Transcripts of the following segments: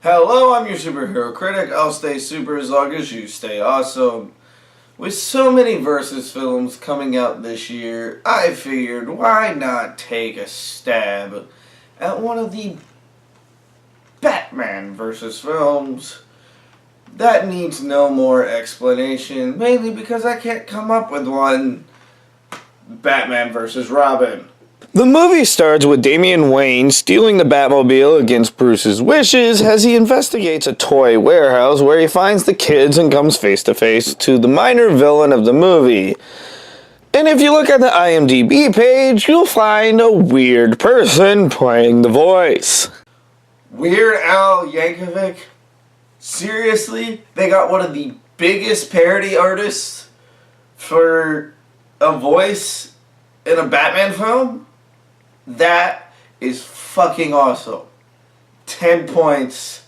Hello, I'm your superhero critic. I'll stay super as long as you stay awesome. With so many versus films coming out this year, I figured why not take a stab at one of the Batman versus films that needs no more explanation, mainly because I can't come up with one. Batman versus Robin. The movie starts with Damian Wayne stealing the Batmobile against Bruce's wishes as he investigates a toy warehouse where he finds the kids and comes face to face to the minor villain of the movie. And if you look at the IMDb page, you'll find a weird person playing the voice. Weird Al Yankovic? Seriously? They got one of the biggest parody artists for a voice in a Batman film? That is fucking awesome. 10 points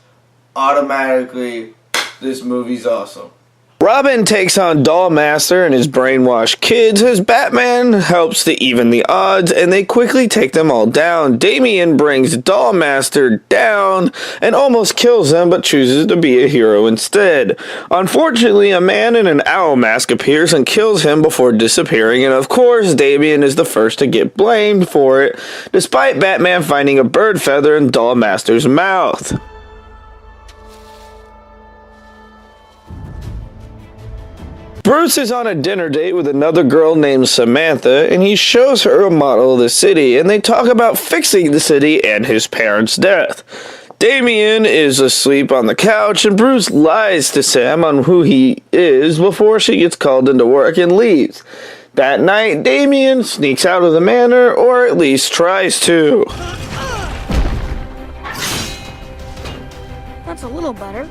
automatically. This movie's awesome. Robin takes on Dollmaster and his brainwashed kids as Batman helps to even the odds, and they quickly take them all down. Damian brings Dollmaster down and almost kills him, but chooses to be a hero instead. Unfortunately, a man in an owl mask appears and kills him before disappearing, and of course, Damian is the first to get blamed for it, despite Batman finding a bird feather in Dollmaster's mouth. Bruce is on a dinner date with another girl named Samantha, and he shows her a model of the city, and they talk about fixing the city and his parents' death. Damian is asleep on the couch, and Bruce lies to Sam on who he is before she gets called into work and leaves. That night, Damian sneaks out of the manor, or at least tries to. That's a little better.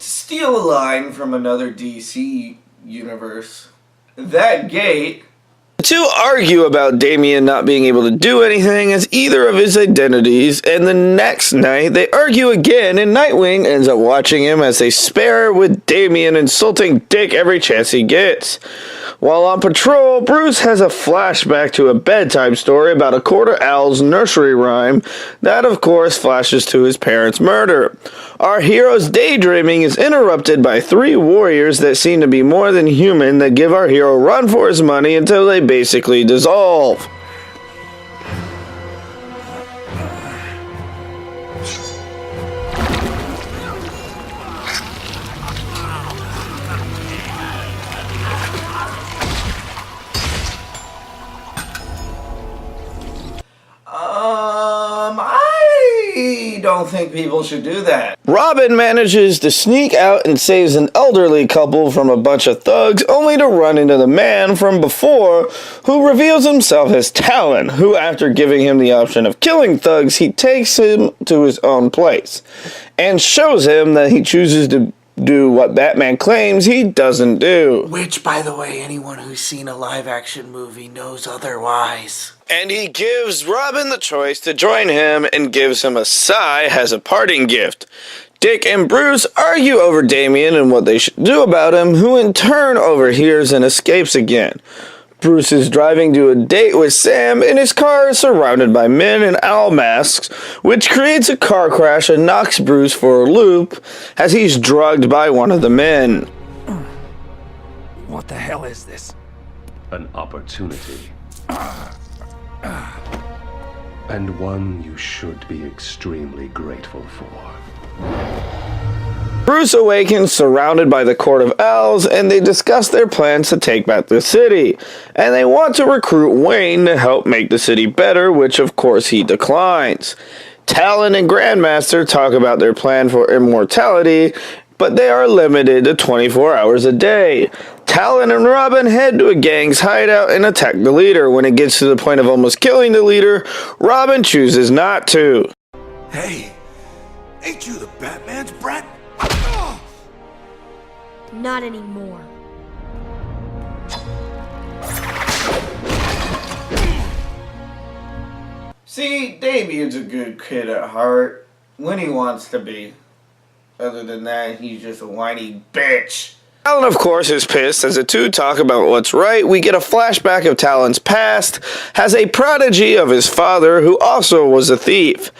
Steal a line from another DC universe. That gate. The two argue about Damian not being able to do anything as either of his identities, and the next night they argue again, and Nightwing ends up watching him as they spar with Damian insulting Dick every chance he gets. While on patrol, Bruce has a flashback to a bedtime story about a quarter owl's nursery rhyme that, of course, flashes to his parents' murder. Our hero's daydreaming is interrupted by three warriors that seem to be more than human that give our hero a run for his money until they basically dissolve. I don't think people should do that. Robin manages to sneak out and saves an elderly couple from a bunch of thugs, only to run into the man from before, who reveals himself as Talon, who, after giving him the option of killing thugs, he takes him to his own place, and shows him that he chooses to do what Batman claims he doesn't do. Which, by the way, anyone who's seen a live-action movie knows otherwise. And he gives Robin the choice to join him and gives him a sigh as a parting gift. Dick and Bruce argue over Damian and what they should do about him, who in turn overhears and escapes again. Bruce is driving to a date with Sam, and his car is surrounded by men in owl masks, which creates a car crash and knocks Bruce for a loop as he's drugged by one of the men. What the hell is this? An opportunity. And one you should be extremely grateful for. Bruce awakens surrounded by the Court of Owls, and they discuss their plans to take back the city, and they want to recruit Wayne to help make the city better, which of course he declines. Talon and Grandmaster talk about their plan for immortality, but they are limited to 24 hours a day. Talon and Robin head to a gang's hideout and attack the leader. When it gets to the point of almost killing the leader, Robin chooses not to. Hey, ain't you the Batman's brat? Not anymore. See, Damian's a good kid at heart, when he wants to be. Other than that, he's just a whiny bitch. Talon, of course, is pissed as the two talk about what's right. We get a flashback of Talon's past, has a prodigy of his father who also was a thief.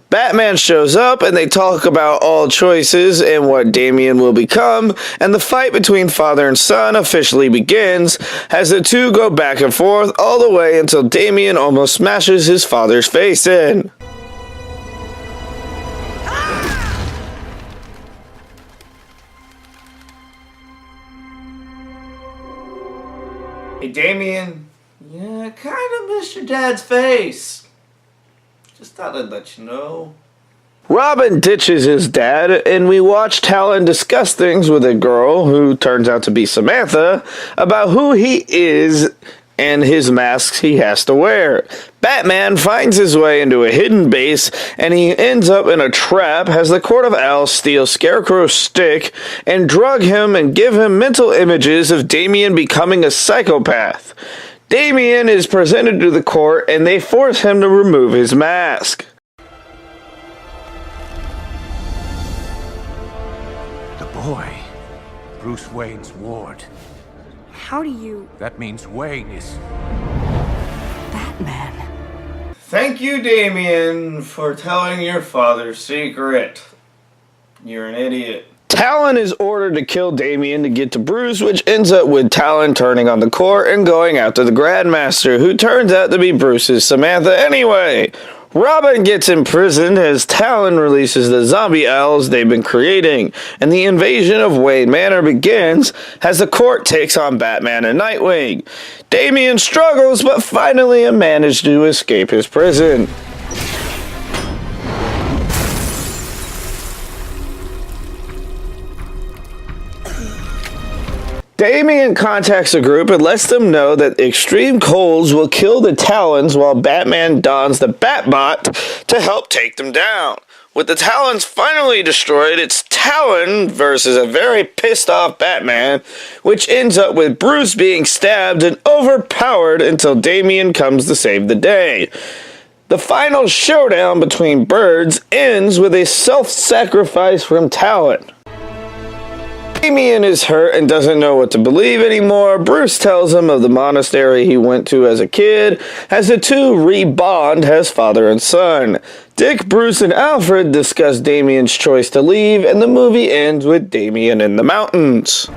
Batman shows up and they talk about all choices and what Damian will become, and the fight between father and son officially begins as the two go back and forth all the way until Damian almost smashes his father's face in. Hey Damian, yeah, kinda missed your dad's face. Just thought I'd let you know. Robin ditches his dad, and we watch Talon discuss things with a girl who turns out to be Samantha about who he is and his masks he has to wear. Batman finds his way into a hidden base, and he ends up in a trap as the Court of Owls steal Scarecrow's stick and drug him and give him mental images of Damian becoming a psychopath. Damian is presented to the court and they force him to remove his mask. The boy. Bruce Wayne's ward. How do you... That means Wayne is... Batman? Thank you, Damian, for telling your father's secret. You're an idiot. Talon is ordered to kill Damian to get to Bruce, which ends up with Talon turning on the court and going after the Grandmaster, who turns out to be Bruce's Samantha anyway. Robin gets imprisoned as Talon releases the zombie owls they've been creating, and the invasion of Wayne Manor begins as the court takes on Batman and Nightwing. Damian struggles, but finally manages to escape his prison. Damian contacts a group and lets them know that extreme colds will kill the Talons while Batman dons the Batbot to help take them down. With the Talons finally destroyed, it's Talon versus a very pissed off Batman, which ends up with Bruce being stabbed and overpowered until Damian comes to save the day. The final showdown between birds ends with a self-sacrifice from Talon. Damian is hurt and doesn't know what to believe anymore. Bruce tells him of the monastery he went to as a kid, as the two re-bond as father and son. Dick, Bruce, and Alfred discuss Damian's choice to leave, and the movie ends with Damian in the mountains.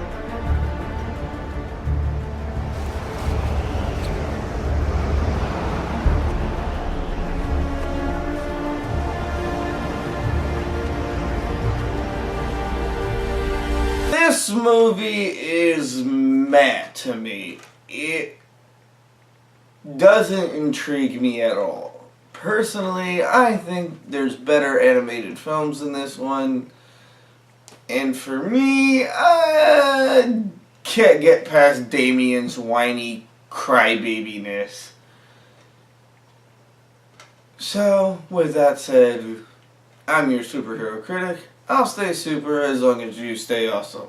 This movie is meh to me. It doesn't intrigue me at all. Personally, I think there's better animated films than this one. And for me, I can't get past Damian's whiny crybabiness. So, with that said, I'm your superhero critic. I'll stay super as long as you stay awesome.